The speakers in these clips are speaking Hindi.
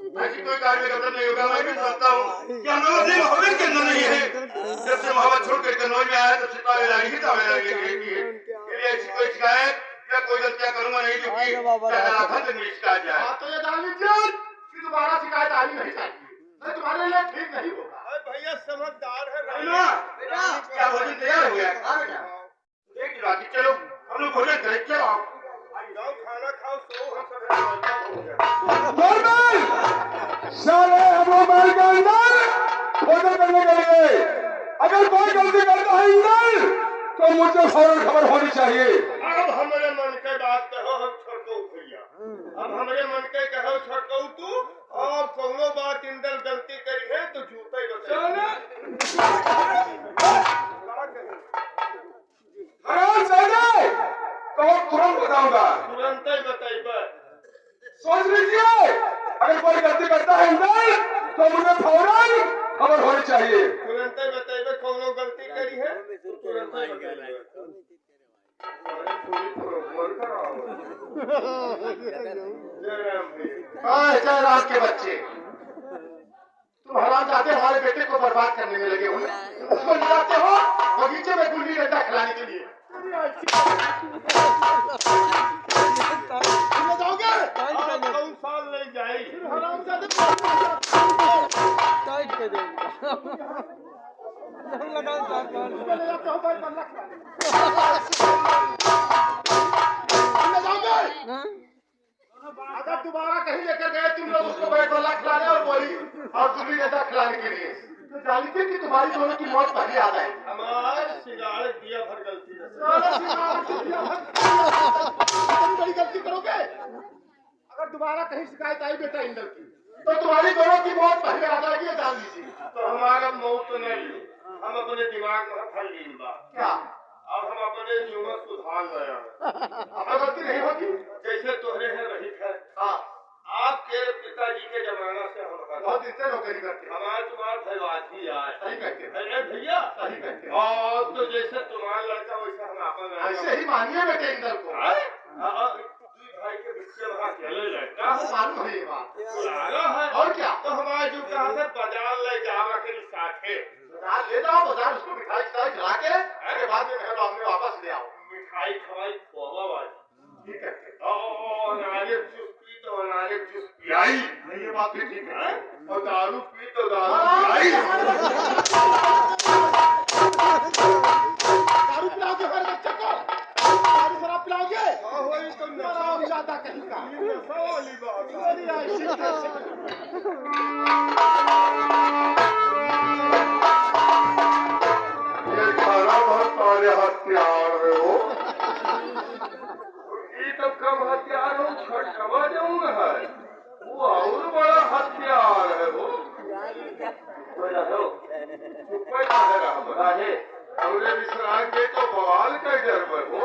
ऐसी कोई कार्य में गड़बड़ नहीं होगा। मैं भी समझता हूँ कि हम लोग अपने मोहब्बत के अंदर नहीं है। जब से मोहब्बत छोड़ कर कन्नौज में आया तब से ताबेदारी ही ताबेदारी लगी है। इसलिए ऐसी कोई शिकायत या कोई गलतियां करूंगा नहीं जो कि आखिर तक मेरी शिकायत जाए। हाँ तो ये जान लीजिए कि दोबारा शिकायत आनी नहीं चाहिए। मैं तुम्हारे लिए ठीक नहीं होगा। भैया समझदार है ना क्या भोजन तैयार हो गया? एक बाकी चलो हम लोग भोजन करें। चलो खाना खाओ सो हम सब सारे हम लोग महल के अंदर भोजन करने के लिए अगर कोई गलती करता है इंदर तो मुझे फौरन खबर होनी चाहिए। अब हमारे मन के बात कहो हम छोड़को भैया। अब हमारे मन के कहो छोड़को तू और कोनो बात इंदर गलती करी है तो जूता ही बता। तो तुरंत बताऊंगा। तुरंत ही बताइए। सोच लीजिए अगर कोई गलती करता है इंदर तो मुझे फौरन खबर होनी चाहिए। तुरंत ही बताइए कोनो गलती करी है तो तुरंत ही बताइए। जय राम के बच्चे तुम हराम जाते हमारे बेटे को बर्बाद करने में लगे हुए। उसको ले जाते हो बगीचे में गुल्ली डंडा खिलाने के लिए। जाओगे कौन साल नहीं जाएगी हराम जाते अगर दोबारा कहीं लेकर गए तुम लोग उसको बैट बल्ला खिलाने और गोली और गुल्ली डंडा खिलाने के लिए तो जानते कि तुम्हारी दोनों की मौत पहले आ जाएगी। हमारे सिगारेट दिया भर गलती बड़ी गलती करोगे। अगर दोबारा कहीं शिकायत आई बेटा इंदर की तो तुम्हारी दोनों की मौत पहले आ जाएगी। जान लीजिए। तो हमारा मौत तो नहीं हम अपने दिमाग में फल ली बात क्या अब हम अपने जीवन सुधार रहे हैं। अब गलती नहीं होगी। जैसे तोहरे हैं रही है। हाँ आपके पिताजी के जमाना से हम बहुत दिन से नौकरी करते हमारे तुम्हारे भैवाजी आए। सही कहते हैं। अरे भैया सही कहते हैं। और तो जैसे तुम्हारा लड़का वैसे हम आपका ऐसे ही मानिए बेटे इंदर को। भाई के बच्चे वहाँ खेले लड़का मालूम है ये बात है। और क्या तो हमारे जो कहा था बाजार ले जावा के साथे बाजार ले जाओ। बाजार उसको मिठाई खिला के उसके बाद में महल में वापस ले आओ। मिठाई खवाई खोवा वाली ठीक है। नारियल जूस पी तो नारियल जूस पिलाई। ये बात भी ठीक है। और दारू पी तो दारू पिलाई। दारू पिलाओगे हमारे बच्चे को? दारू शराब पिलाओगे? वही तो नशा ज्यादा कहीं का नशा वाली बात ये खाना बहुत सारे हथियार है वो। ये तो कम हथियार हो छठवा जाऊंगा है वो और बड़ा हथियार है वो। हमने विश्राम के तो बवाल का डर है वो।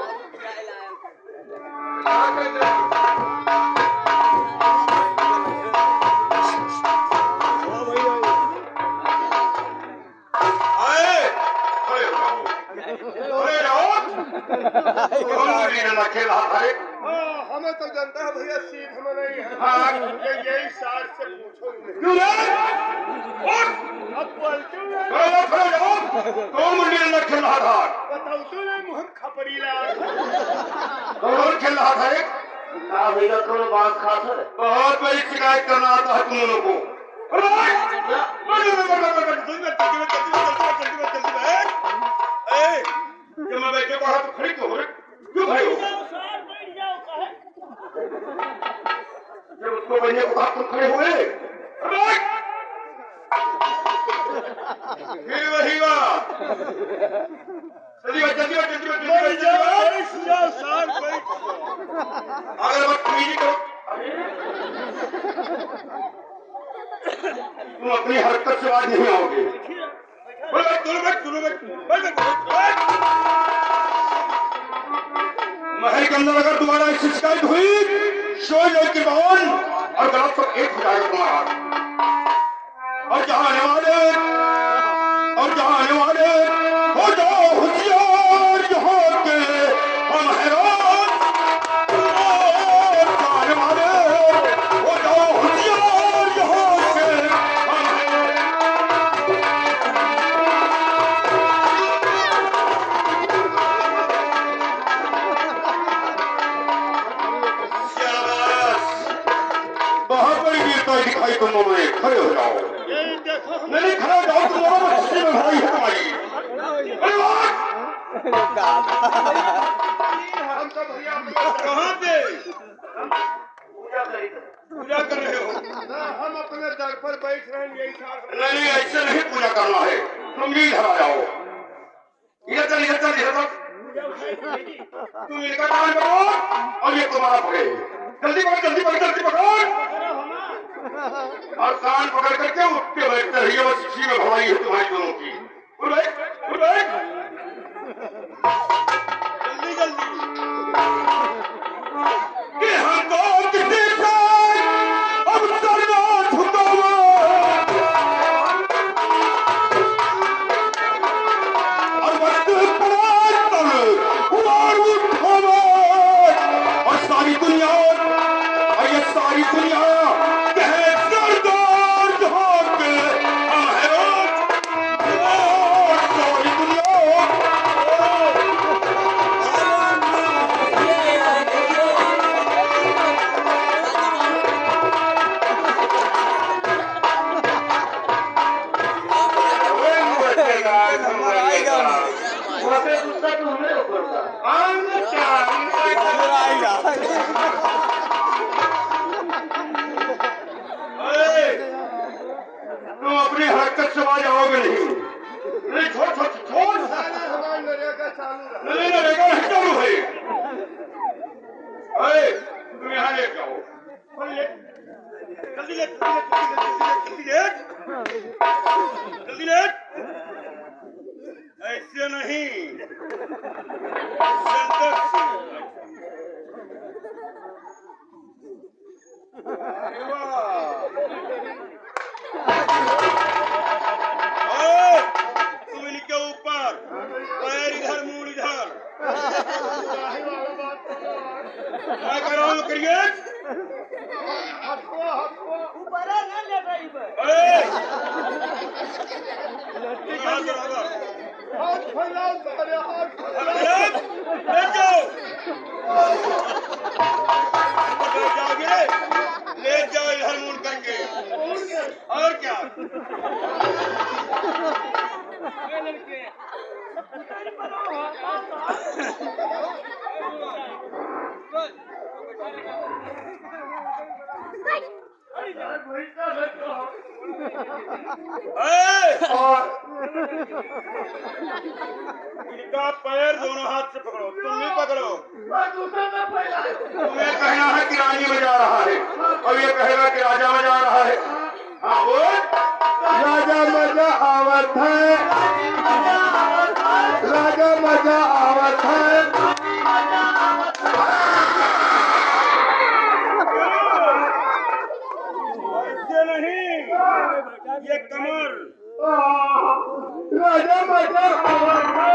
हमें तो जनता भैया सीध में नहीं है। हाँ यही सार से पूछो कौन मुंडी अंदर खेल रहा था? बताओ तो मुहम खपरी ला कौन खेल रहा था? भैया थोड़ा बात खास है। बहुत बड़ी शिकायत करना आता है तुम लोगों को। जब मैं बैठे पढ़ा तो खड़ी क्यों हो रही? क्यों खड़ी हो? जब उसको बैठने को कहा तुम खड़े हुए फिर वही बात। जल्दी अगर बदतमीजी करो तुम अपनी हरकत से आज नहीं आओगे। महल के अंदर अगर तुम्हारा इससे शिकायत हुई शोर की बहन और गलत सब एक हो जाएगा तुम्हारा। और जहां आने वाले हो जाओ होशियार यहाँ के हम हैरान। आने वाले हो जाओ होशियार यहाँ बहुत बड़ी वीरता दिखाई तुम दोनों ने, खड़े हो जाओ। ये देखो हम नहीं खड़े हो जाओ, तुम दोनों में खुशी में भलाई है तुम्हारी। अरे वाह! हम तो भैया कहाँ पे पूजा कर रहे हो ना, हम अपने दर पर बैठ रहे हैं यही साथ नहीं ऐसे नहीं पूजा करना है, तुम भी इधर आ जाओ। इधर चल तुम इनका कान करो और ये तुम्हारा पकड़े। जल्दी पकड़ो और कान पकड़ करके उठते बैठते रहिए, बस इसी में भलाई है तुम्हारी दोनों की। उठ बैठ जल्दी कि हमको किसी से अब डरना छुपाओ, और वक्त पड़ा तब उबार उठाओ, और सारी दुनिया और ये सारी दुनिया कहे सरदार जहां पे हम हैं, और सारी दुनिया तुम अपनी हरकत से बाज आओगे नहीं। छोड़ हमारे नरेगा चालू रहा। नहीं नरेगा नहीं चालू है। तुम यहाँ ले जाओ, जल्दी ले ऐसे नहीं सेंटर से। तुम इनके ऊपर पैर इधर मुंह इधर क्या करो करिए हाथ फैलाओ सारे हाथ ले जाओ जाओगे, ले जाओ इधर मुड़ करके। और क्या इनका पैर दोनों हाथ से पकड़ो, तुम भी पकड़ो। तुम्हें कहना है कि रानी में जा रहा है, और ये कहेगा कि राजा में जा रहा है। हाँ बोल। राजा मजा आवत है, राजा मजा आवत है। ऐसे नहीं, ये कमर राजा मजा आवत है,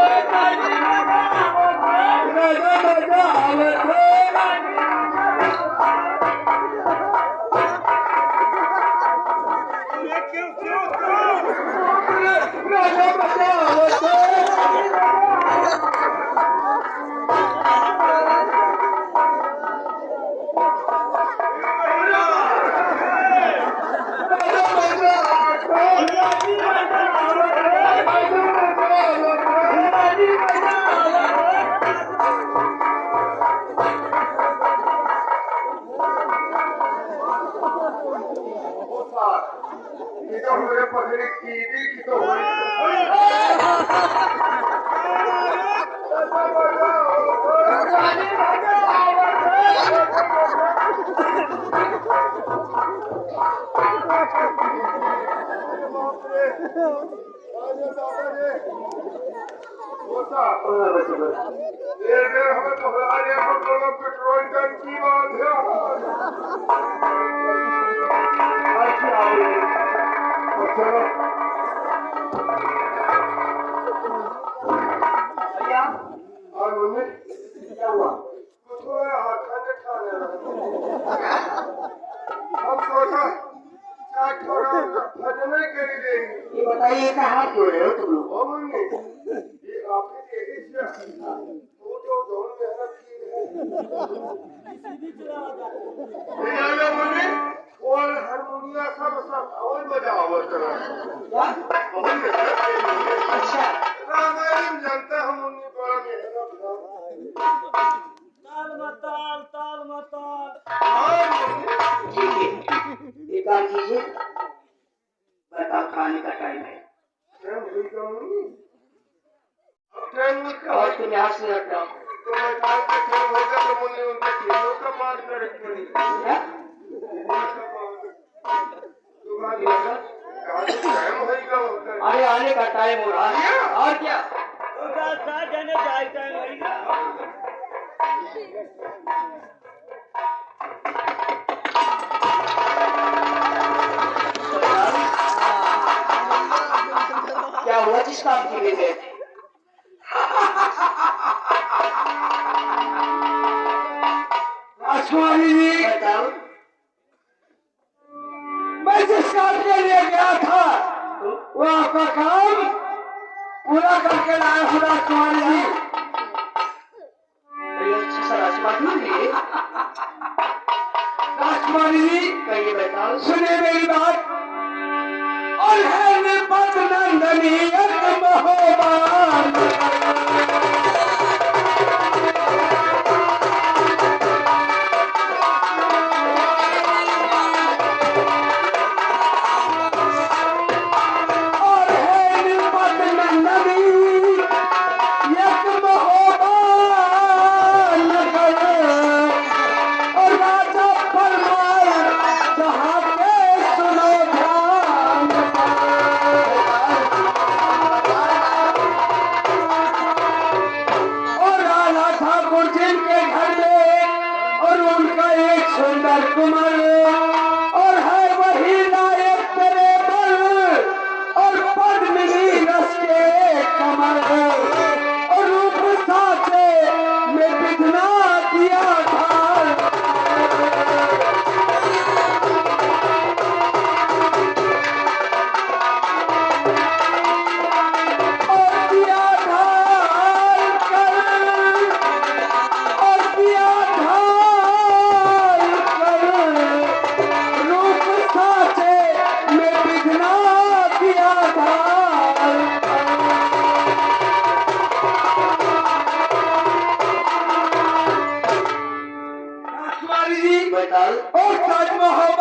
राजा मजा आवत है। राजा मजा आवत है। पेट्रोल टंकी क्या हुआ? हम सोचा भजने के लिए ये बताइए कहाँ क्यों रहे हो तुम लोग? ये आपने वो जो जोन मेहनत की है वो बजाओ तेरा क्या? बहुत मेहनत के लिए अच्छा रामायण जानता हम उन्हें बड़ा मेहनत ताल मताल ताल मताल ठीक है एक काम कीजिए बताओ खाने का टाइम है और तुम यहाँ से हट जाओ क्या? अरे आने का टाइम हो रहा है और क्या जाने जाए टाइम होगा क्या हुआ जिस काम के लिए गए थे? राजकुमारी जी, बताओ मैं जिस काम के लिए गया था वो आपका काम पूरा करके लाया हूँ राजकुमारी जी। कोई अच्छा सा रास्ता ढूंढिए राजकुमारी जी, कहिए बताओ सुनिए मेरी बात। और है निपत नंदनी एक महोबान, और है निपत नंदनी एक महोबान नगर, और राजा फरमाए जहाँ के सुनो ध्यान। और राणा ठाकुर जिनके घर में और उनका एक सुंदर कुमार, और है वही लायक तेरे बल, और पद्मिनी रस के कमर, और रूप साचे में बिधना दिया था। और दिया ढाल कर, और दिया ढाल कर, रूप साचे में बिघना दिया ढाल कर। राजकुमारी जी, बताओ और ताजमहल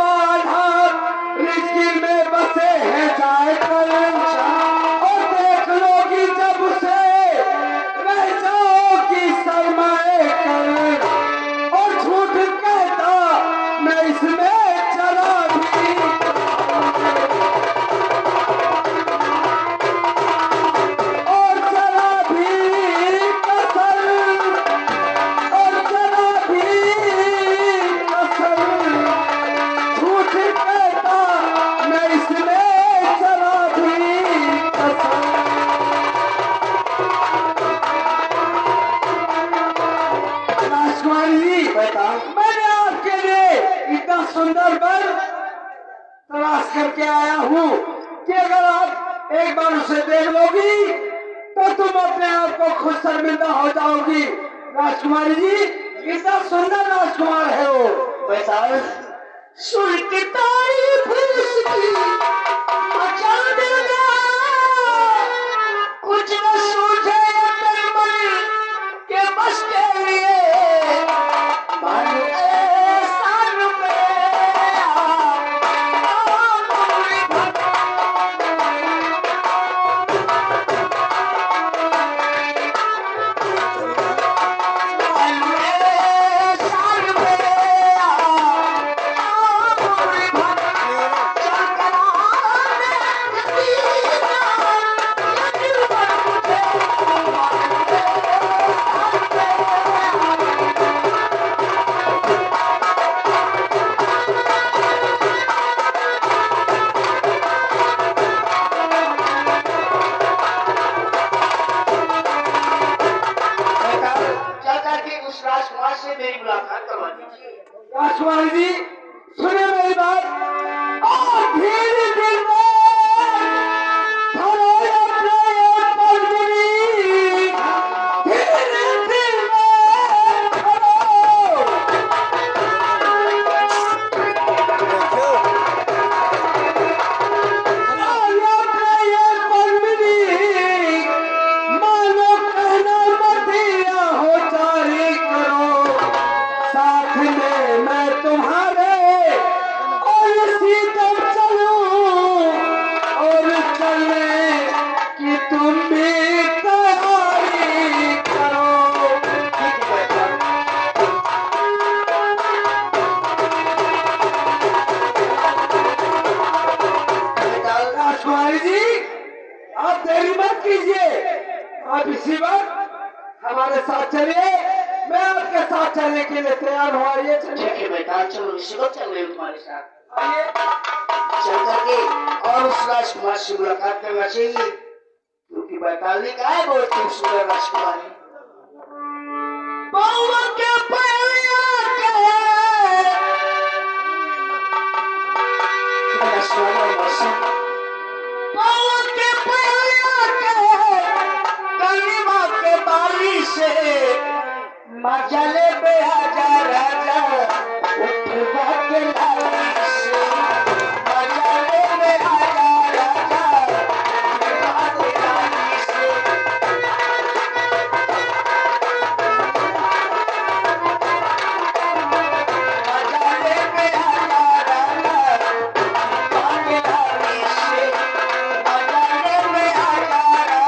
रिश्ती में बसे हैं जायकर, और देख लोगी जब उसे रह जाओगी शर्माए कर। और झूठ कहता मैं इसमें चला भी, और चला भी कसर, और चला भी कसर। झूठ कहता मैं इसमें चला भी कसर। राजकुमारी जी, बताओ मैंने आपके लिए इतना सुंदर वर तलाश करके आया हूँ कि अगर आप एक बार उसे देख लोगी तो तुम अपने आप को खुद शर्मिंदा हो जाओगी। राजकुमारी जी, इतना सुंदर राजकुमार है वो। बताओ सुन के तारीफ उसकी मचा देगा, कुछ न सूझे तेरे मन के बस के लिए। मन ऐसा आप इसी वक्त हमारे साथ चलिए, मैं आपके साथ चलने के लिए तैयार हूँ। आइए ठीक चलिए। है बेटा, चलो इसी वक्त चल रही हूँ तुम्हारे साथ। आइए। चल करके और उस राजकुमार से मुलाकात करना चाहिए, क्योंकि बैताली का है बहुत खूबसूरत राजकुमार है। पौवा के पैया मेरा स्वागत मौसम पौवा के पैया कलिमा के बाली से मजले पे आजा राजा उठवा के लाली से मजले पे आजा राजा उठवा के लाली से मजले पे आजा राजा उठवा के लाली से मजले पे आजा राजा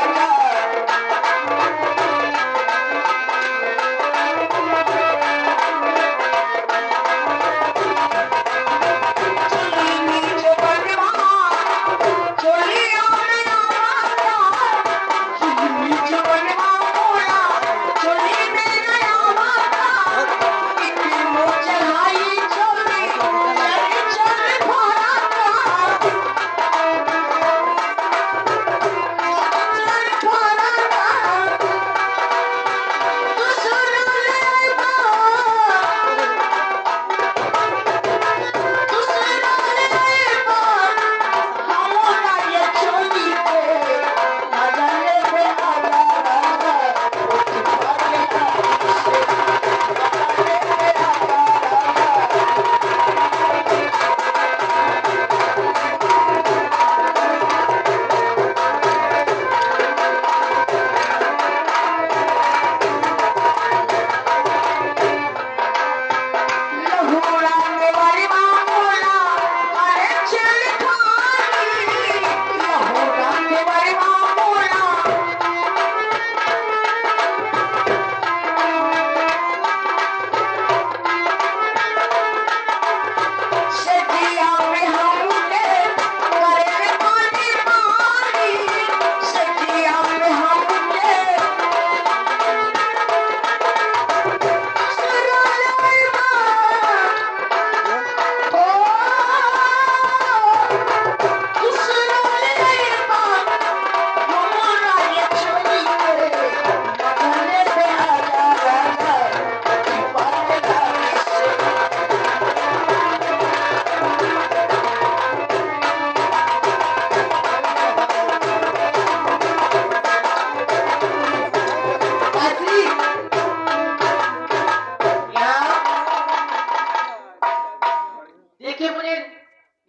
देखिए, मुझे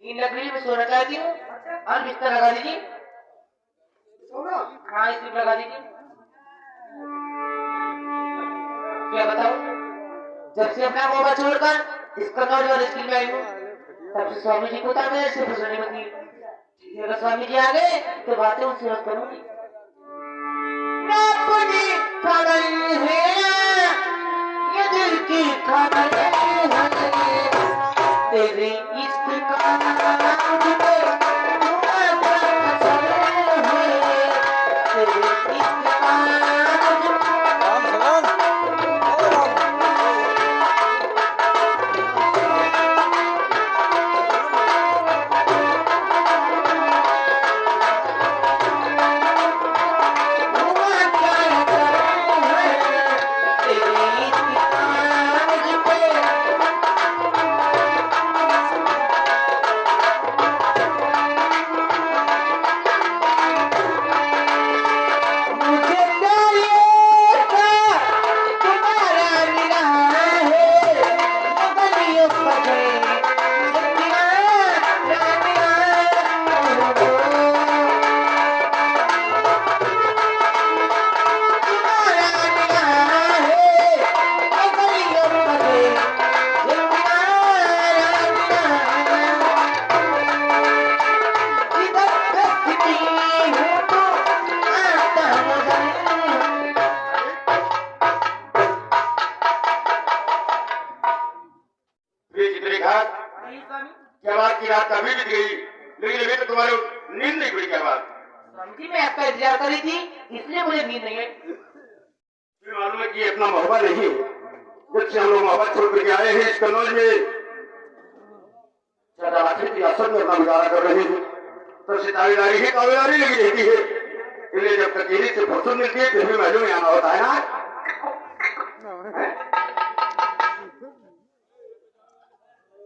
इन लकड़ी में सोना चाहती हूँ और बिस्तर लगा दीजिए। हाँ, इसमें लगा दीजिए। क्या बताऊँ, जब से अपना मोबाइल छोड़कर इस कन्नौज और स्कूल में आई हूँ, तब से स्वामी जी को था मेरे से परेशानी होती है। अगर स्वामी जी आ गए तो बातें उनसे मत करूँगी। ये दिल की खबर है तेरे इश्क का मुझे तेरे इश्क का क्या बात की रात अभी बीत गई, लेकिन अभी तो तुम्हारी नींद नहीं खुली। क्या बात? स्वामी जी मैं आपका इंतजार कर रही थी इसलिए मुझे नींद नहीं आई। फिर मालूम है कि ये इतना मोहब्बत नहीं है। जब से हम लोग मोहब्बत छोड़ करके आए हैं इस कन्नौज में ज्यादा आखिर की असर में अपना गुजारा कर रहे हैं तो सितारेदारी ही तावेदारी लगी रहती है। इसलिए जब कचेरी से फुर्सत मिलती है फिर भी महलों में आना होता है ना।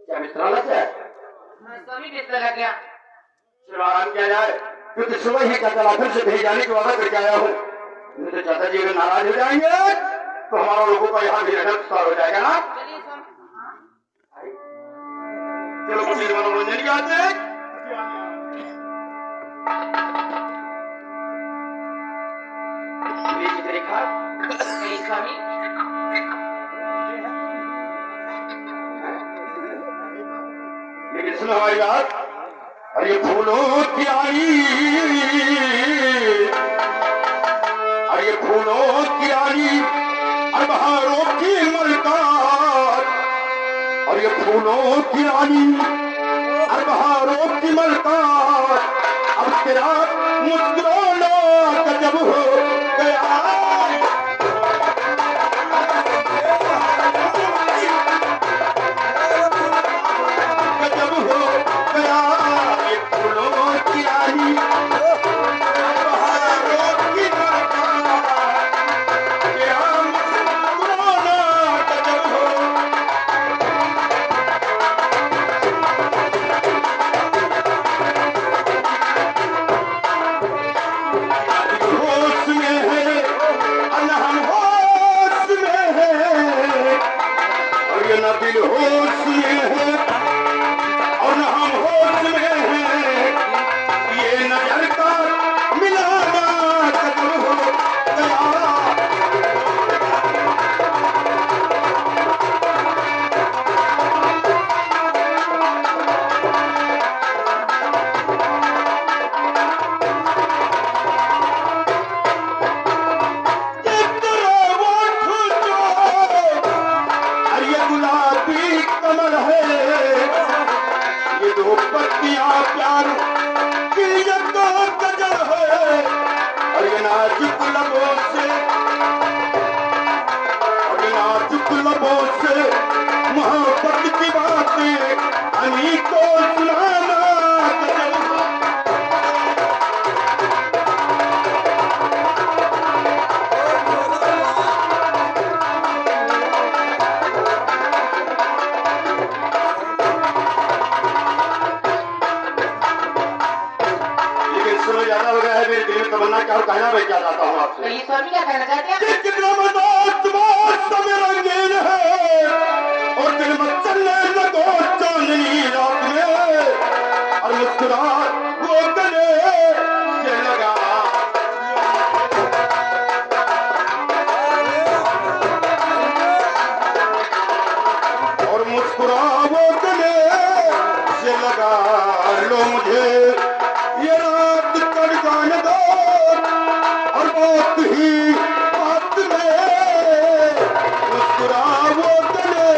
क्या बिस्तरा लग जाए? हाँ स्वामी बिस्तर लग गया। चलो आराम किया जाए क्योंकि सुबह ही चाचा लाखन से कहीं जाने की वादा करके आया हूँ। नहीं तो चाचा जी अगर नाराज हो जाएंगे तो हमारा लोगों का यहाँ भी रहना हो जाएगा ना। चलिए स्वामी। चलो कुछ मनोरंजन की आते हैं। चित्ररेखा नहीं स्वामी। लेकिन सुनो हमारी बात। अरे फूलों की आई अरे फूलों की आई और बहारों की मलकात और ये फूलों की रानी और बहारों की मलकात अब तेरा मुस्कुराना गजब हो गया। गजब हो गया ये फूलों की रानी और बहारों की मलकात तेरा मुस्कुराना गजब हो। होश में है अल्लाह हम होश में है और ये न दिल होश में है और न हम होश में है। ये नजर का मिलाना खत्म हो गया। गुलाबी कमल है ये दो पत्तियां प्यार की ये दो गजल है और ये नाजुक लबों से मोहब्बत की बातें अनी को सुनाना गजल है। सुनो ज्यादा हो गया है मेरे दिल में तमन्ना क्या कहना मैं क्या चाहता हूँ आपसे। तो ये स्वामी क्या कहना चाहते हैं? कितना मदद समय रंगीन है और दिल में चलने लगो चांदनी रात में और मुस्कुरा वो गले से लगा और मुस्कुरा वो गले से लगा लो मुझे ये रात कर जाने दो और बहुत ही बात में मुस्कुरा वो गले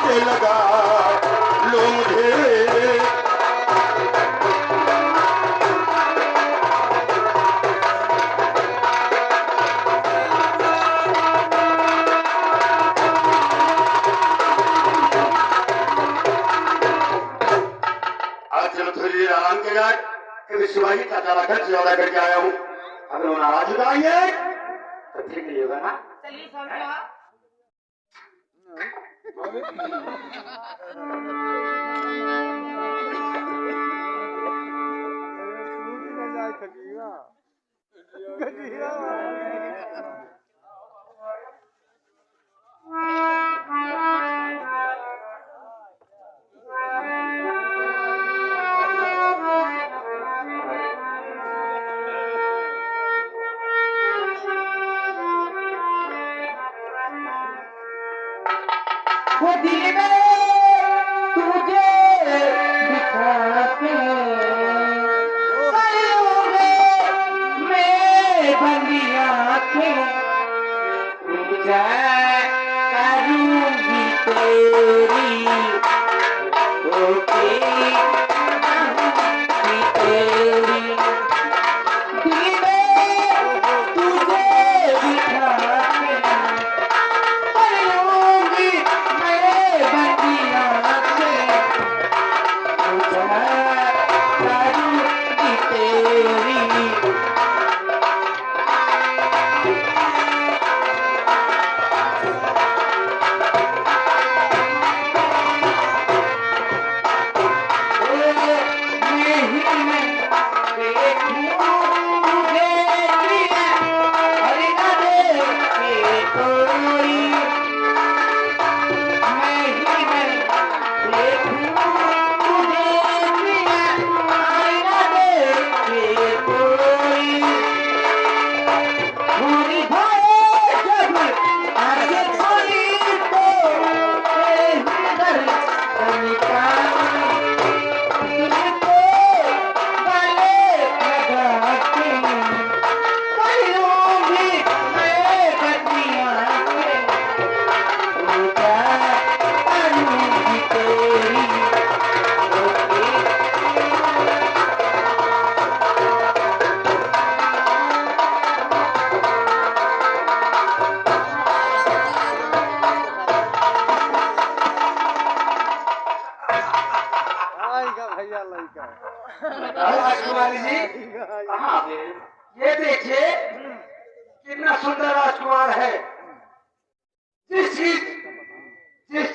से लगा लो मुझे। आज चलो थोड़ी देर आराम किया जाए क्योंकि सुबह ही चाचा घर से वादा करके आया हूँ। अगर वो नाराज हो जाएंगे तो ठीक नहीं होगा ना। चलिए स्वामी। हाँ। वो दिल में तू राजकुमारी जी कहाँ गए? ये देखिए कितना सुंदर राजकुमार है। जिस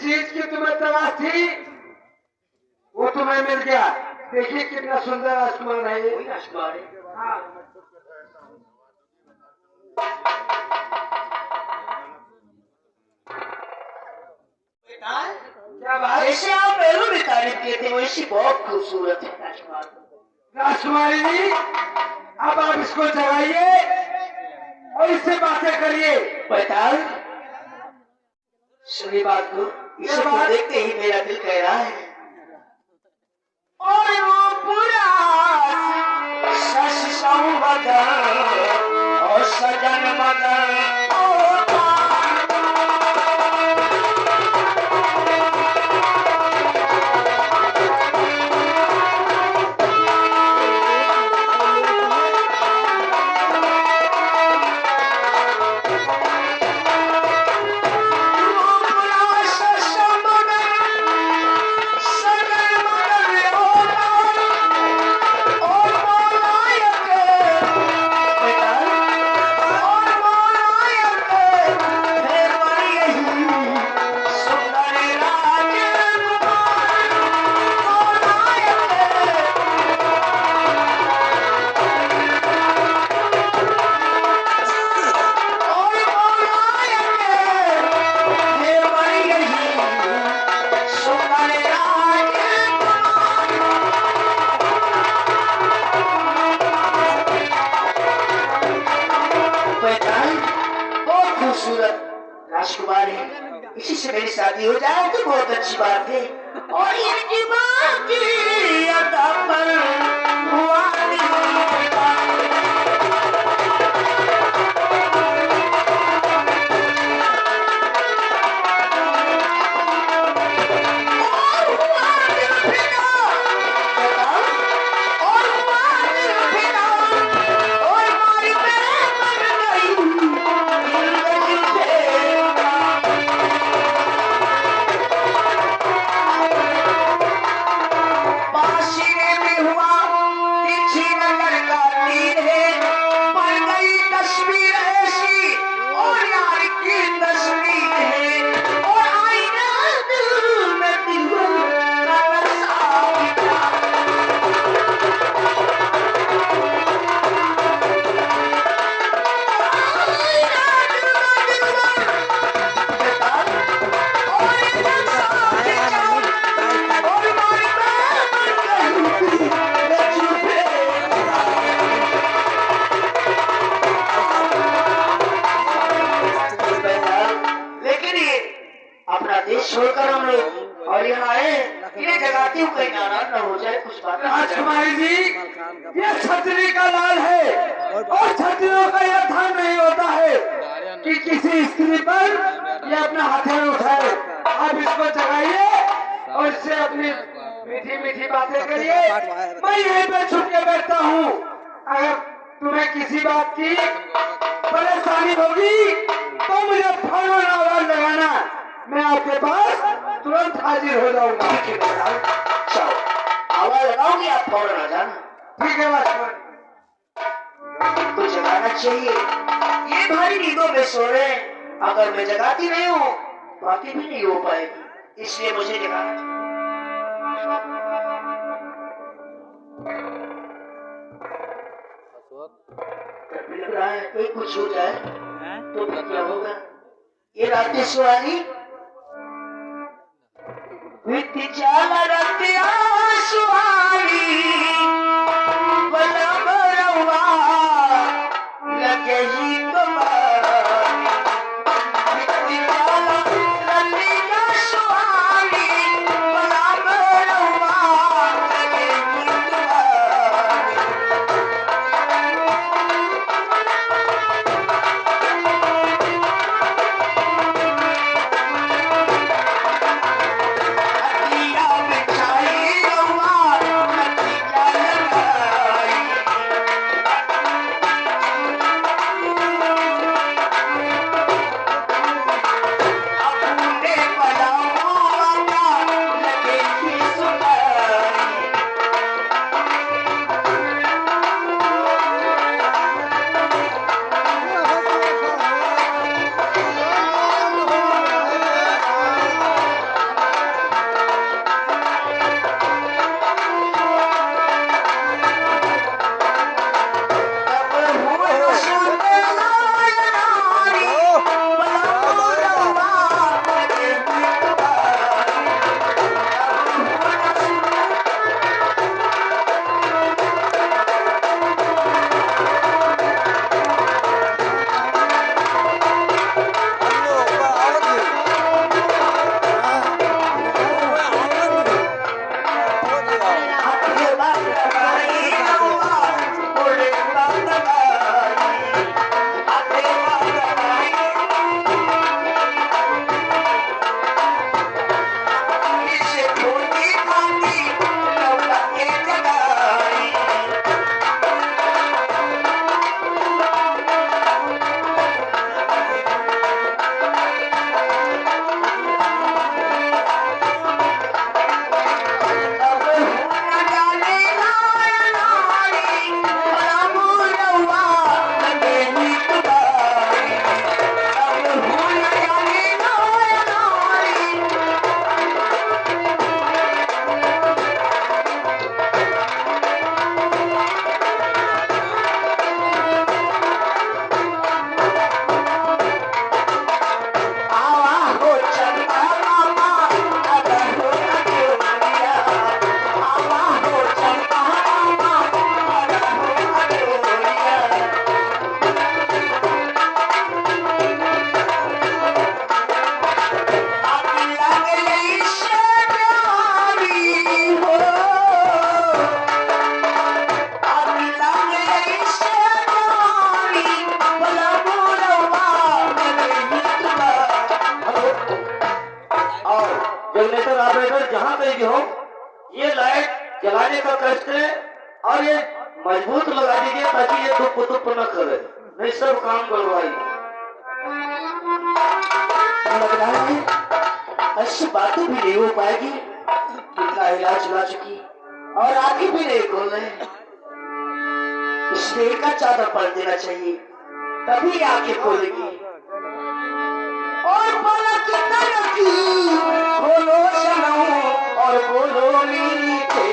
चीज की तुम्हें तलाश थी वो तुम्हें मिल गया। देखिए कितना सुंदर राजकुमार है ये। कोई राजकुमार है? हाँ। क्या बात? जैसे आप पहले भी तारीफ किए थे वैसी बहुत खूबसूरत है राजकुमार। राजकुमारी जी अब आप इसको जगाइए और इससे बातें करिए। बैताल, सुनी बात को, इसे बात? देखते ही मेरा दिल कह रहा है और वो पूरा सस संवदन और सजन मदन राजकुमार है। इसी से मेरी शादी हो जाए तो बहुत अच्छी बात है। और इनकी बात की अदा पर हुआ छोड़कर हम लोग और यहाँ आए, इन्हें जगाती हूँ कहीं नाराज न हो जाए कुछ बात। राजकुमारी जी ये छतरी का लाल है और छतरियों का यह ध्यान नहीं होता है कि किसी स्त्री पर ये अपना हथियार उठाए। आप इसको जगाइए और इससे अपनी मीठी मीठी बातें करिए। मैं यहीं पे छुप के बैठता हूँ। अगर तुम्हें किसी बात की परेशानी होगी तो मुझे फौरन आवाज लगाना, मैं आपके पास तुरंत हाजिर हो जाऊंगा। चलो आवाज लगाओगे आप फौरन आ जाना। ठीक है राजकुमार। तो जगाना चाहिए, ये भारी नींदों में सो रहे हैं। अगर मैं जगाती नहीं हूँ बाकी भी नहीं हो पाएगी, इसलिए मुझे जगाना चाहिए। लग रहा है कोई कुछ हो जाए तो फिर क्या होगा। ये रातें सुहानी बीती चाल रतिया सुहानी बला बरवा लगे ही कमानी। बीती चाल रतिया सुहानी बला बरवा लगे ही कमानी। हटिया बिछाई चलाने का कष्ट है और ये मजबूत लगा दीजिए ताकि ये दुप दुप न करे, नहीं सब काम करवाई। लग रहा है ऐसी बातें भी नहीं हो पाएगी, इतना इलाज चला चुकी और आगे भी नहीं खोल रहे, इसलिए का चादर पड़ देना चाहिए तभी आगे खोलेगी। और पलक तलकी खोलो सनम और बोलो मीठे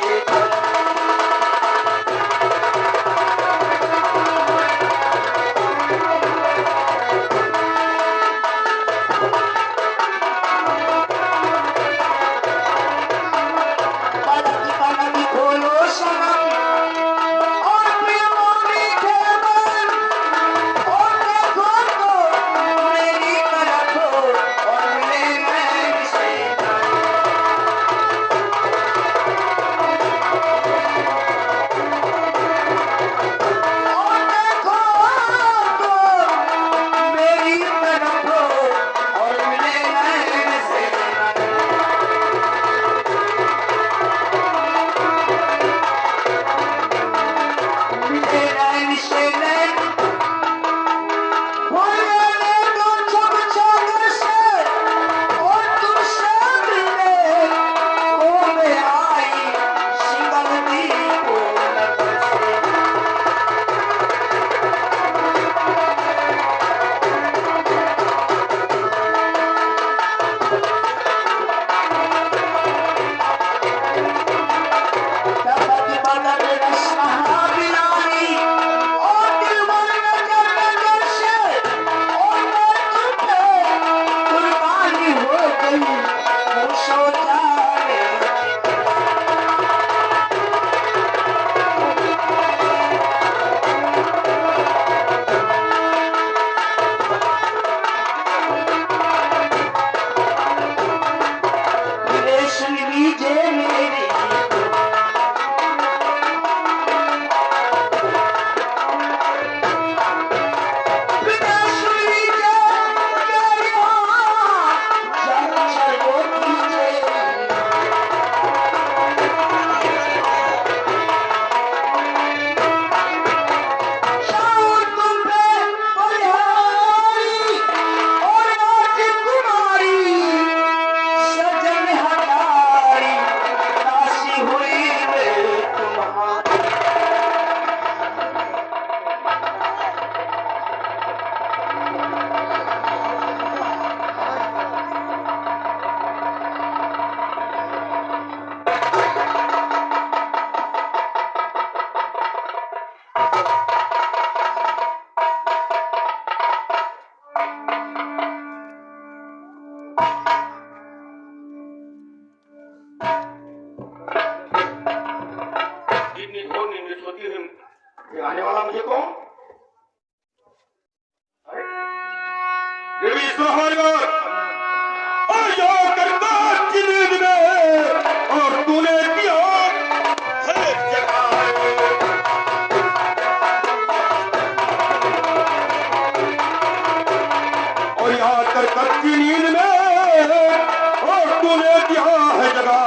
आने वाला मुझे कौन? देवी ईश्वर हमारी बात आया करता जिंद में और तूने दिया हर जगह और यहाँ कर कच्ची नींद में और तूने दिया है जगह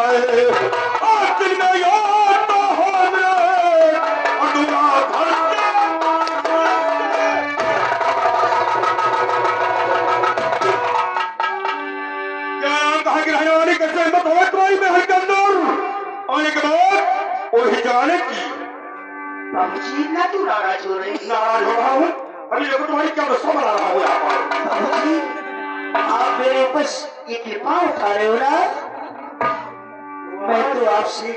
और दिल में याद तो हो मेरे और दूंगा तुम्हारी महल के अंदर आने के बाद और जाने की बाबूजी इतना क्यों नाराज हो रहे हैं? नाराज हो रहा हूँ अभी देखो तुम्हारी क्या रस्सा बना रहा हूँ यहाँ पर। बाबूजी आप मेरे बस ये कृपा उठा रहे हो ना, मैं तो आपसे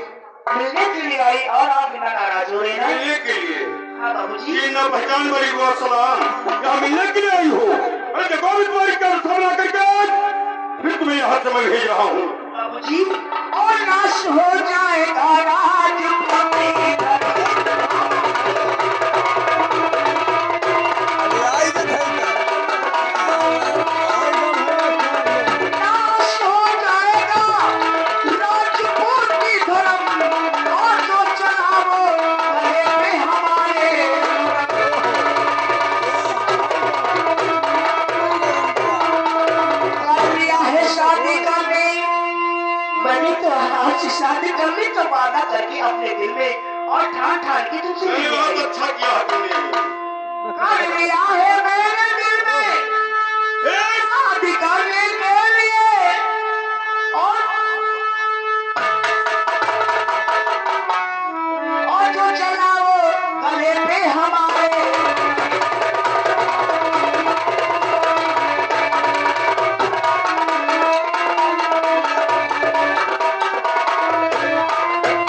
मिलने के लिए आई और आप बिना नाराज हो रहे हैं ना? मिलने के लिए? हाँ बाबूजी। ये न पहचान वाली हुआ सलाम यहाँ मिलने के लिए आई हो? अरे देखो अभी तुम्हारी क्या रस्सा बना करके फिर तुम्हें यहाँ से मैं भेज रहा हूँ बाबूजी। और नाश हो जाएगा राज नाश हो जाएगा राजपूत की धर्म और जो चलावो गले में हमारे कर लिया है शादी करने मैंने तो आज शादी करनी तो तो वादा करके अपने दिल में और ठान ठान के तुमसे नहीं, मिलने बहुत आई। अच्छा किया तुमने। कर लिया है मैंने दिल में शादी करने के लिए और जो चला वो गले पे हमारे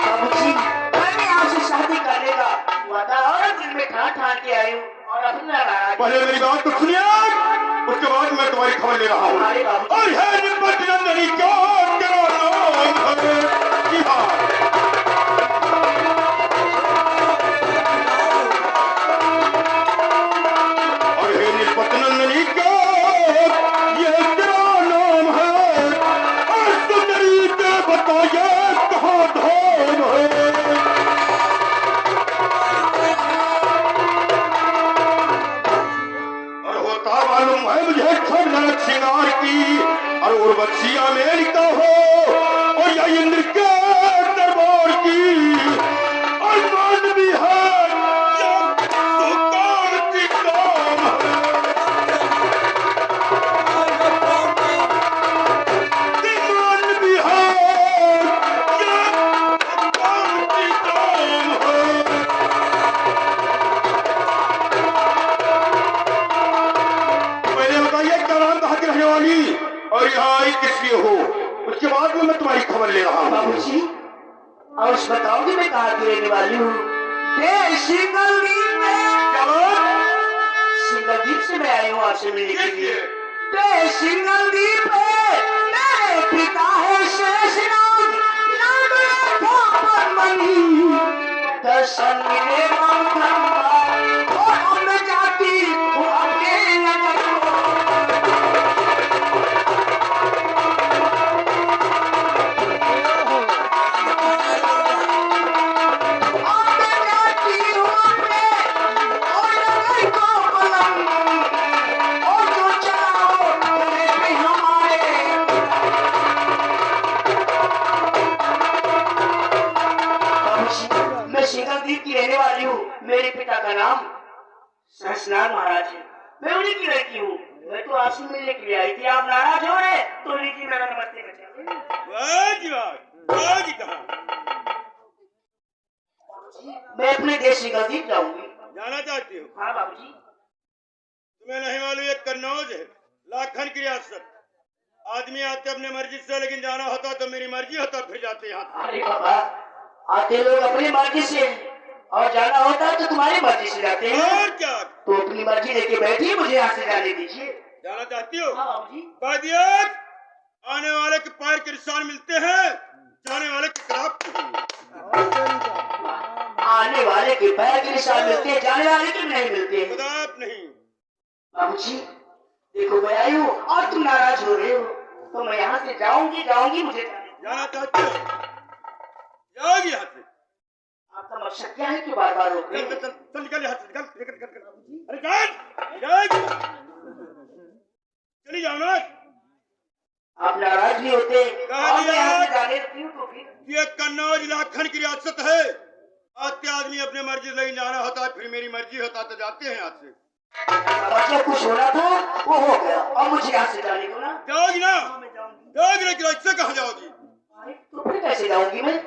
बाबूजी, मैंने आपसे शादी करने का वादा और दिल में ठान ठान के आई हूँ और अपना नाराज पहले मेरी बात तो सुनिए, उसके बाद मैं तुम्हारी खबर ले रहा हूँ। अरे बाबू और है निपट नंदनी क्या तेरा नाम है? जी हाँ। और है निपट नंदनी क्या ये तेरा नाम है? और सुंदरी के बताइए कहाँ धाम है? और होता मालूम है मुझे छंदन श्रृंगार की और उर्वशिया मेरी तो हो और या इंद्र के दरबार की और मान भी है या सुल्तान की काम है। मान भी है या सुल्तान की काम है। पहले बताइए क्या नाम कहाँ की रहने वाली और यहाँ आई किस लिए हो? उसके बाद में मैं तुम्हारी खबर ले रहा हूँ। बाबूजी, और बताओगे मैं कहाँ की रहने वाली हूँ? सिंगलदीप से मैं आई हूँ आपसे मिलने के लिए। सिंगलदीप मेरे पिता है शेषनाग, नाम था पद्मनी। दर्शन मिले मंगल और हम जाती हूँ अपने नगर को। मैं सिंगलदीप की रहने वाली हूँ। मेरे पिता का नाम सहसनाग महाराज है। मैं उन्हीं की लड़की हूँ। मैं तो आपसे मिलने के लिए आई थी। आप नाराज हो रहे तो लीजिए मेरा नमस्ते मैं अपने देश सिंगलदीप जाऊंगी। जाना चाहती हो? हाँ बाबूजी। तुम्हें नहीं मालूम, एक कन्नौज है, लाखन की रियासत। आदमी आते अपने मर्जी से, लेकिन जाना होता तो मेरी मर्जी होता फिर जाते यहाँ से। अरे बाबा, आते लोग अपनी मर्जी से और जाना होता है तो तुम्हारी मर्जी से जाते हैं। और क्या? तो अपनी मर्जी लेके बैठिए, मुझे यहाँ से जाने दीजिए। जाना चाहती हो? हाँ बाबूजी। बादियत, आने वाले के पैर के निशान मिलते हैं, जाने वाले के खराब। आने वाले के पैर के निशान मिलते हैं, जाने वाले के नहीं मिलते। खुदाप नहीं। बाबूजी, देखो मैं आई हूँ और तुम नाराज हो रहे हो, तो मैं यहाँ से जाऊंगी मुझे जाना चाहती हो? जाओगी यहाँ से? आपका मकसद क्या है कि बार बार रोक रहे चल हो? चल चल निकल यहाँ से, निकल। अरे चल चली जाओ ना। आप नाराज भी होते कहाँ और मैं यहाँ से नाराज? जाने देती हूँ तो फिर ये कन्नौज लाखन की रियासत है। आते आदमी अपने मर्जी से नहीं जाना होता, फिर मेरी मर्जी होता तो जाते हैं यहाँ से। बच्चा कुछ होना था वो हो गया, और मुझे यहाँ से जाने को ना। जाओगी ना? मैं जाऊंगी। जाओगी ना? कि इससे कहाँ जाओगी? तो फिर कैसे जाऊंगी मैं?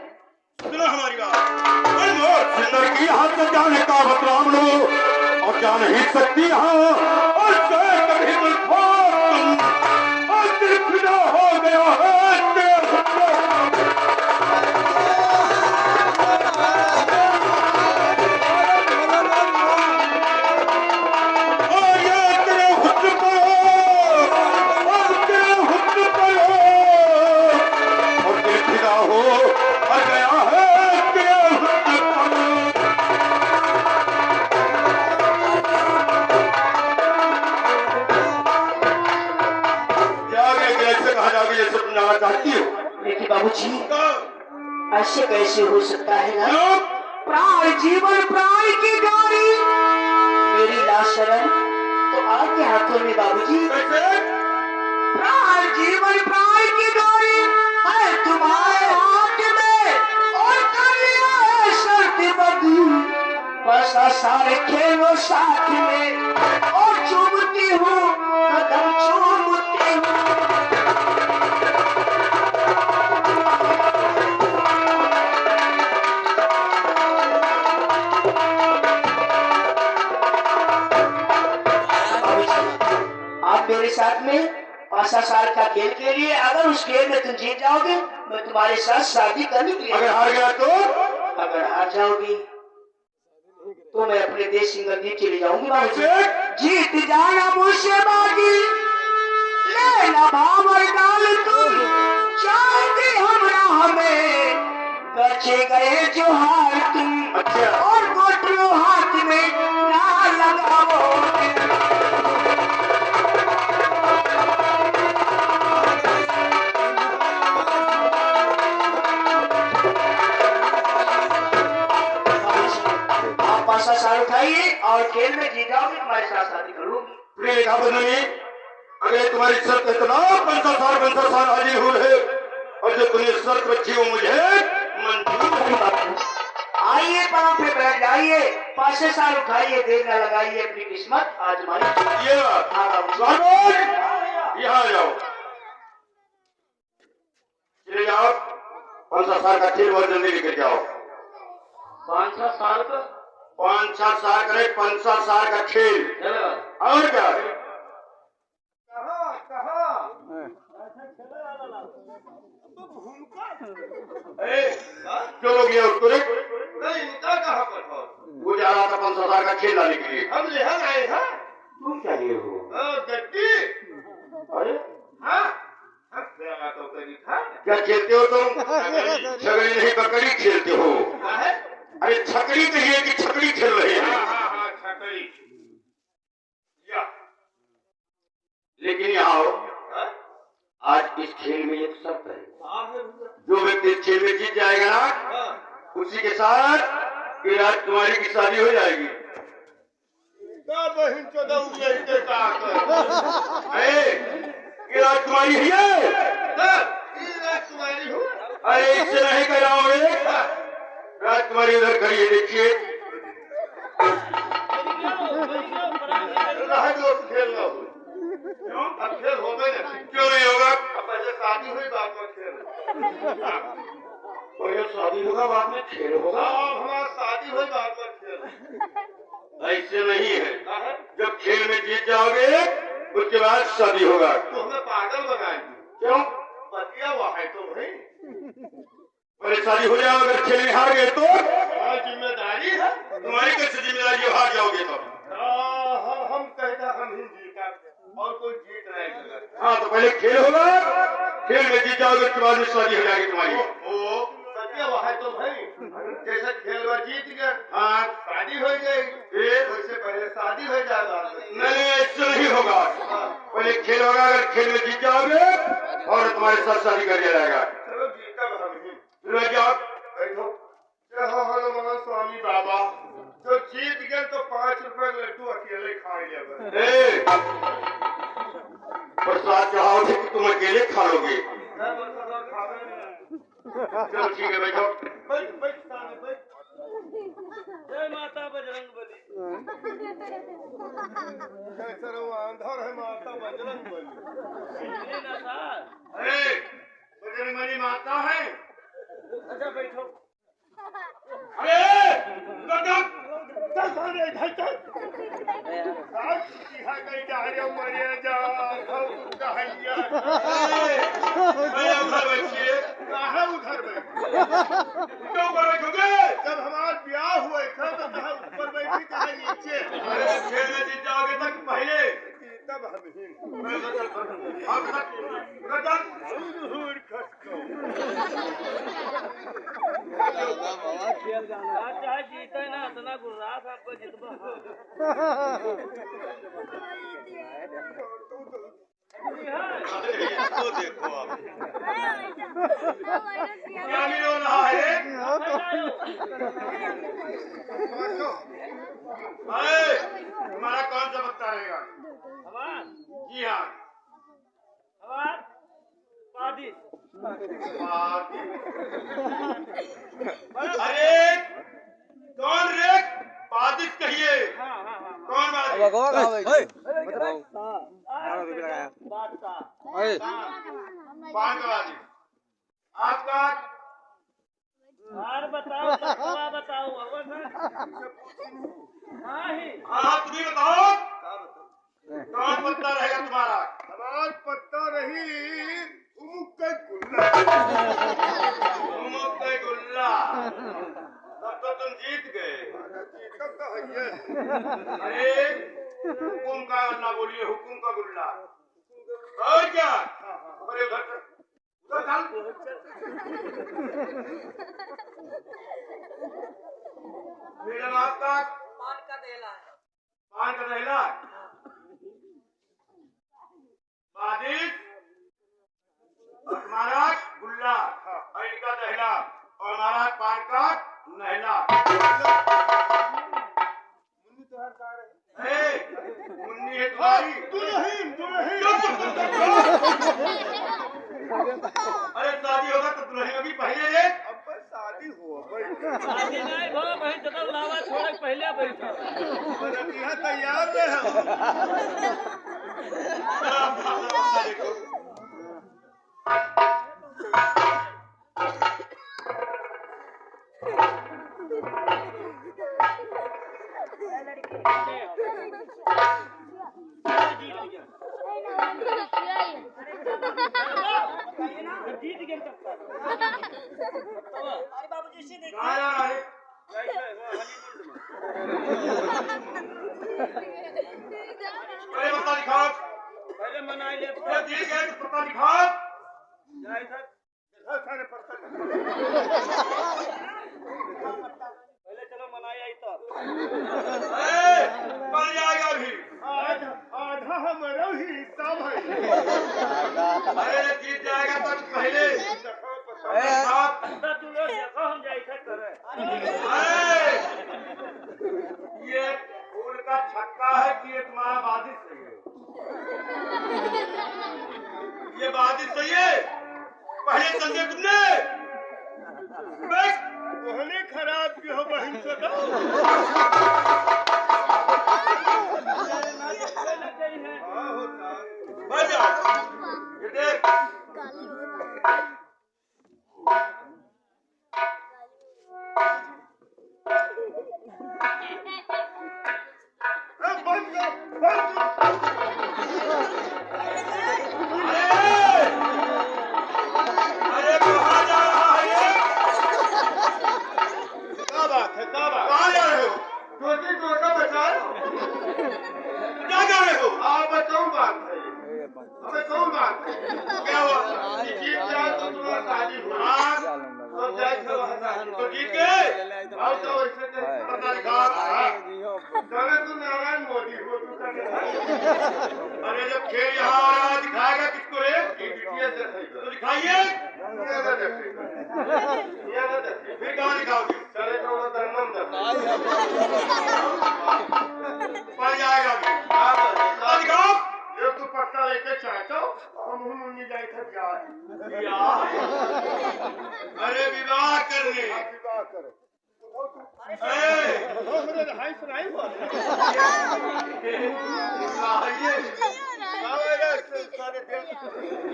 सुनो हमारी बात। सुंदर की हाथ से जाने का बतलाव लो और जा नहीं सकती हाँ और शायद कभी तुम और दिल फिदा हो गया है तेरे हुस्न। और ये तेरे हुस्न पर और तेरे हुस्न पर और दिल फिदा हो गया है तेरे हुस्न पर। जाना चाहती हो? देखिए बाबूजी, ऐसे कैसे हो सकता है ना? प्राण जीवन प्राण की गाड़ी मेरी लाश शरण तो आपके हाथों में बाबूजी। प्राण जीवन प्राण की गाड़ी है तुम्हारे हाथ में और पासा सारे खेलो साथ में और चूमती हूँ कदम चूमती हूँ। आप मेरे साथ में पासा साल का खेल के लिए, अगर उस खेल में तुम जीत जाओगे मैं तुम्हारे साथ शादी करने के लिए, अगर हार गया तो अगर हार जाओगी तो मैं अपने देश सिंगलदीप चली जाऊंगी बाबूजी। जीत जाना मुझसे बागी लेना भावर डाल तुम चाहते हमरा हमें बचे गए जो हार तुम। अच्छा। और गोटलो हाथ में ना लगाओ। पासा साल उठाइए और खेल में जीत जाओगे तुम्हारे साथ शादी करूंगी। प्रिय लिखा बदली, अगर तुम्हारी शर्त इतना 50 साल हाजिर हो रहे और जो तुम्हें शर्त रखी हो मुझे मंजूर है। आइए पांव पे बैठ जाइए, 5 साल उठाइए, देर न लगाइए, अपनी किस्मत आजमाइए। ये बात हाँ बाबू। यहाँ आ जाओ, चले जाओ। 5 साल का खेल बहुत जल्दी लेकर जाओ। 5 साल का 5 साल का नहीं, 5 साल का खेल। और क्या जो लोग ये उसको नहीं इनका कहाँ पर हो? वो जा रहा था 5 साल का खेल लाने के लिए। हम लेहन आए हैं। तुम क्या लिए हो? गड्डी। अरे हाँ हम सेवा तो करी था। क्या खेलते हो तुम? छकड़ी नहीं बकरी खेलते हो। क्या है? अरे छकड़ी कहिए कि छकड़ी खेल रहे हैं। हाँ छकड़ी। या लेकिन यहाँ आओ, हाँ? आज इस खेल में एक शर्त है। हाँ है। जो व्यक्ति इस खेल में जीत जाएगा ना, हाँ। उसी के साथ ये राजकुमारी की शादी हो जाएगी। क्या बहन चौदह उगलते का कर? ये राजकुमारी है ये? राजकुमारी हूँ। अरे इससे नहीं कराओगे। राजकुमारी उधर खड़ी है, देखिए। खेल ना हो। क्यों? अब खेल हो गए ना। क्यों नहीं होगा? अब पहले शादी हुई बाद में खेल। पहले शादी होगा बाद में खेल होगा। हमारा शादी हुई बाद में खेल। ऐसे नहीं है। क्या है? जब खेल में जीत जाओगे उसके बाद शादी होगा। तो हमें पागल बनाएंगे। क्यों? बतिया हुआ है तो भाई। पहले शादी हो जाओ, अगर खेल में हार गए तो जिम्मेदारी है। तुम्हारी कैसे जिम्मेदारी है? हार जाओगे तो हम कहता हम ही जीता और कोई जीत नहीं सकता। हाँ, तो पहले खेल होगा, खेल में जीत जाओगे उसके बाद में शादी हो जाएगी तुम्हारी। ओ बतिया हुआ है तो भाई। जैसे खेल में जीत गए, हाँ, शादी हो जाएगी। वैसे पहले शादी हो जाएगा। नहीं ऐसा नहीं होगा। पहले खेल होगा, अगर खेल में जीत जाओगे और तुम्हारे साथ शादी कर दिया जाएगा। चलो जीता हम ही। जाओ, बैठो। जय हो हनुमान स्वामी बाबा। जो जीत गए तो 5 रुपए लड्डू अकेले खा ले। प्रसाद चढ़ाओगे कि तुम अकेले खा लोगे? चलो ठीक है, बैठो। जय माता बजरंगबली। अंधर है माता बजरंगबली। अरे बजरंगबली माता है। अच्छा बैठो। अरे जब हमारा ब्याह हुए थे तो कहा ऊपर बैठी कहा नीचे। खेल में जीत जाओगे तक पहले तब हम ही चाहे जीते ना इतना गुर्रात आपको जितबा। तो देखो आप क्या नहीं हो रहा है। तुम्हारा कौन सा बच्चा रहेगा? हमार जी हाँ, हमार पादी। अरे कौन रे? बादिश पान करवा दी आपका और बताओ बकवा बताओ अब नहीं हाँ तुम्हें बताओ कौन पत्ता रहेगा तुम्हारा हमार पत्ता रही उमुक के गुल्ला उमुक के गुल्ला तब तो तुम जीत गए जीतब तो है अरे हुकुम का अल्लाह बोलिए हुकुम का गुल्ला और क्या अरे उधर डाल मैडम आपका पान का देला पान का दहला बादिश और हमारा गुल्ला और इनका दहला और हमारा पान का नहला मुन्नी है तुम्हारी दुल्हन अरे शादी होगा तो दुल्हन होगी पहले रे अब शादी हो भाई आगे नहीं भो भाई जब लावा छोड़ पहले बैठा बरतिया तैयार रहे देखो जीत गए अरे बाबूजी से देख कहाँ जा रहा है अरे पत्ता दिखाओ पहले मनाई ले अरे ठीक है तो पत्ता दिखाओ जाए था सारे पत्ता पहले चलो मनाई आई तो बन जाएगा भी आधा हमारा ही हिस्सा भाई अरे जीत जाएगा तो पहले तो तू लोग देखो हम जाए थे करे अरे ये फूल का छक्का है कि ये तुम्हारा बादिश सही है ये बादिश सही है पहले चल दिया तुमने कोहने खराब की हो बहन सदा बढ़ जाओ ये देख अरे कहाँ जा रहा है ये क्या बात है क्या बात कहाँ जा रहे हो छोटी टोटा बचा क्या जा रहे हो आप बताओ बात है अबे कौन बात है क्या हुआ जीत जाए तो तुम्हारा शादी हो हाँ तो जाए तो वहाँ शादी तो जीत गए आओ तो वैसे पता दिखा जाने तो नारायण मोदी हो तू का अरे जब खेल यहाँ आ रहा है दिखाएगा किसको रे ये देखे तो दिखाइए ये ना देखे ये ना देखे फिर कहाँ दिखाओगे चले तो वो धर्मम देखे पड़ जाएगा अभी पता दिखाओ ये तो पक्का लेके चाहता हम मुन्नी जाए थे प्यार अरे विवाह करने विवाह करे ए, हमरे रहाई सुनाई हो सारे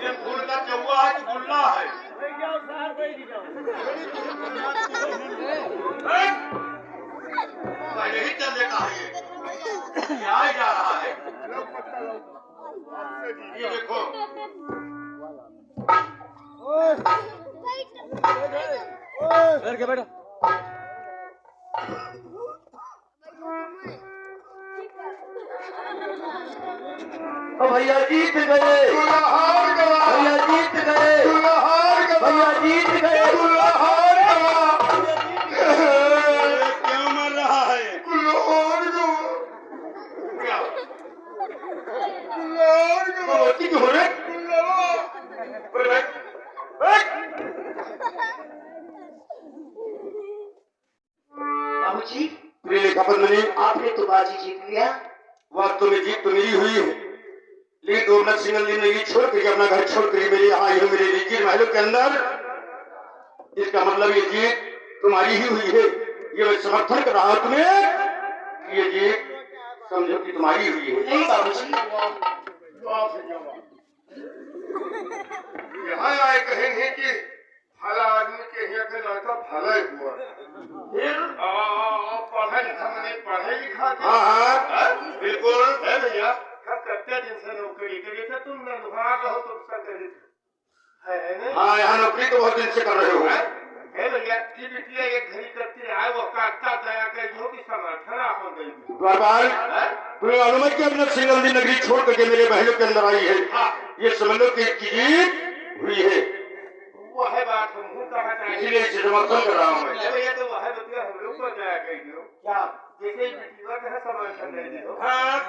ये फूल का चौवा है कि गुल्ला है बैठ जाओ शहर बैठ जाओ पहले ही चल देखा है ये क्या जा रहा है ये देखो ओ भैया जीत गए भैया जीत गए भैया जीत गए क्यों मर रहा है क्या रोटी क्यों हो रहे बाबूजी मेरे खपत नहीं आपने तो बाजी जीत लिया वह तुम्हें जीत तो मेरी हुई है लेकिन दो मिनट सिंगल दिन नहीं छोड़ कर अपना घर छोड़ कर मेरे यहाँ आई हो मेरे लीजिए महलों के अंदर इसका मतलब ये जीत तुम्हारी ही हुई है ये मैं समर्थन कर रहा हूं तुम्हें ये जीत समझो कि तुम्हारी हुई है। नहीं बाबूजी। जवाब है जवाब। यहाँ आए कहेंगे कि भला आदमी के यहाँ के लड़का भला ही हुआ। फिर पढ़ा लिखा मैंने पढ़े लिखा के हाँ बिल्कुल है भैया। कितने दिन से नौकरी करी थे तुम न दुहार रहो तुम सब करी है नहीं। हाँ यहाँ नौकरी तो बहुत दिन से कर रहे हो। है भैया की बिटिया एक घड़ी करती है वो काटता दया कर जो कि समर्थन आपन गई। द्वारपाल तुम्हें मालूम है कि अपना सिंगल दिन नगरी छोड़ करके मेरे महलों के अंदर आई है। ये समझ लो कि जीत हुई है। वो है बात हम कहा चाहिए इसीलिए इसे समर्थन कर रहा हूँ मैं। भैया तो वह बतिया हम लोग को दया कर दियो क्या जैसे बिटिया का समर्थन दे दियो।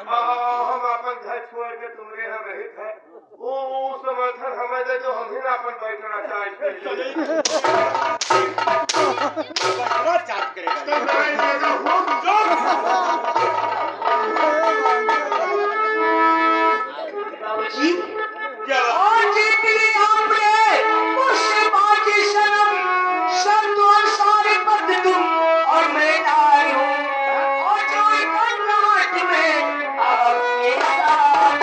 हम अपन घर छोड़ के तुमरे यहाँ रहे थे वो समर्थन हमें दे जो हम ही ना अपन बैठना बाबूजी क्या और जितनी आपने उससे बाकी सनम सब तो सारे पद तुम और मैं आए हूँ और जो एक नाट में आपके साथ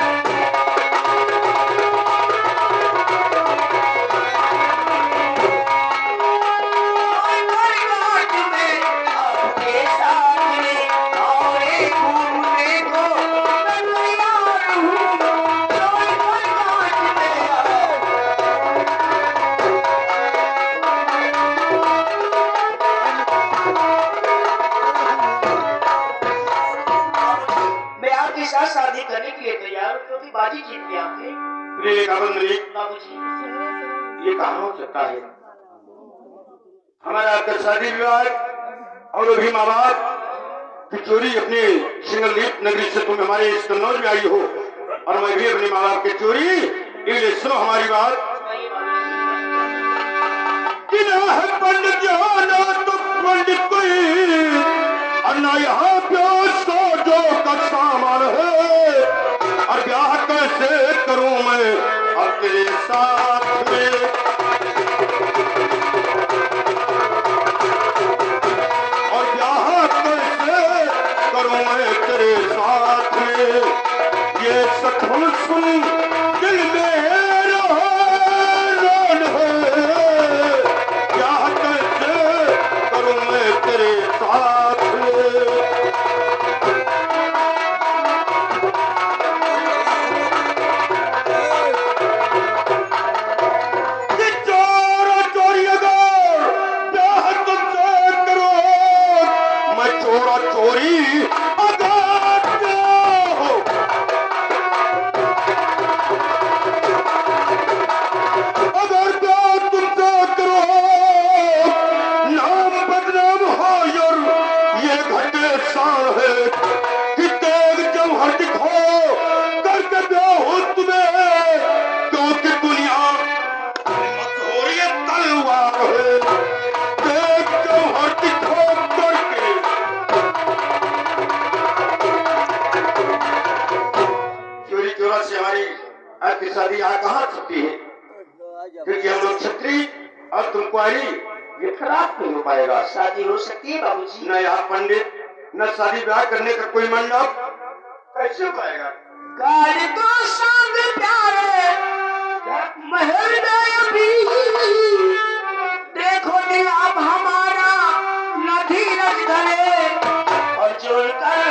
नाट में आपके साथ में और एक घूमने को मैं तैयार हूँ नाट में मैं आपके साथ शादी करने के लिए तैयार हूँ क्योंकि बाजी जीत गया आपने। प्रिय काबल मलिक बाबूजी ये कहाँ हो सकता है। हमारा आपका शादी विवाह और अभी माँ बाप की चोरी अपनी सिंगलदीप नगरी से तुम हमारे इस कन्नौज में आई हो और मैं भी अपने माँ बाप की चोरी इसलिए सुनो हमारी बात कि ना है पंडित यहाँ ना तो पंडित कोई और ना यहाँ प्यास को जो का सामान है और ब्याह कैसे करूं मैं अब तेरे साथ में और ब्याह कैसे करूं मैं तेरे साथ में ये सखुन सुन दिल में रोन है ब्याह कैसे करूं मैं तेरे साथ में कि चोरा चोरी अगर ब्याह तुमसे करो मैं चोरा चोरी अगर हो अगर ब्याह तुमसे करो नाम बदनाम हो यार ये घटे साल है कि तेग जौहर दिखो करके ब्याह हो तुम्हें क्योंकि दुनिया मशहूरी तलवार है तेग जौहर दिखो करके चोरी चोरा से हमारी आपकी शादी यहाँ कहाँ छुट्टी है क्योंकि हम लोग छत्री और तुम कुआरी ये खराब नहीं हो पाएगा। शादी हो सकती है बाबूजी। न यहाँ पंडित न शादी ब्याह करने का कोई मंडप कैसे हो पाएगा। काल तो संग प्यारे महल में भी देखो दिल अब हमारा न धीरज धरे और जोड़ कर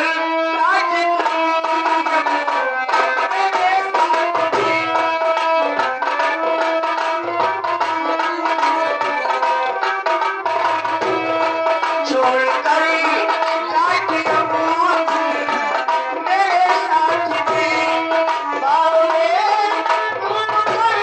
छोड़ कर काट मेरे साथ में बाबे तुम कर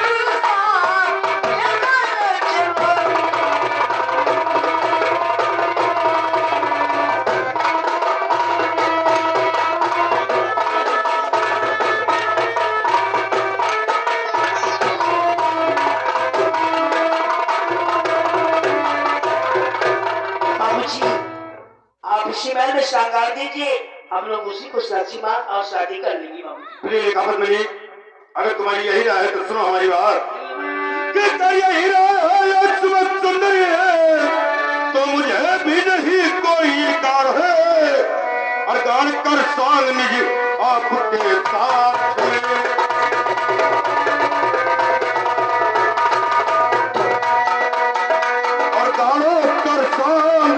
बाबूजी आप इसी महल में श्रृंगार दीजिए हम लोग उसी को साक्षी मान और शादी कर लेंगे बाबूजी। प्रिय लिखावत मलिक अगर तुम्हारी यही राय है तो सुनो हमारी बात कि तेरी यही राय है या सुमत सुंदरी है तो मुझे भी नहीं कोई इनकार है और गान कर सांग निज आपके साथ में। और गाड़ो कर सांग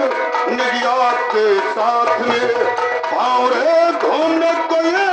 निज आपके साथ में, भावरे घूमने को ये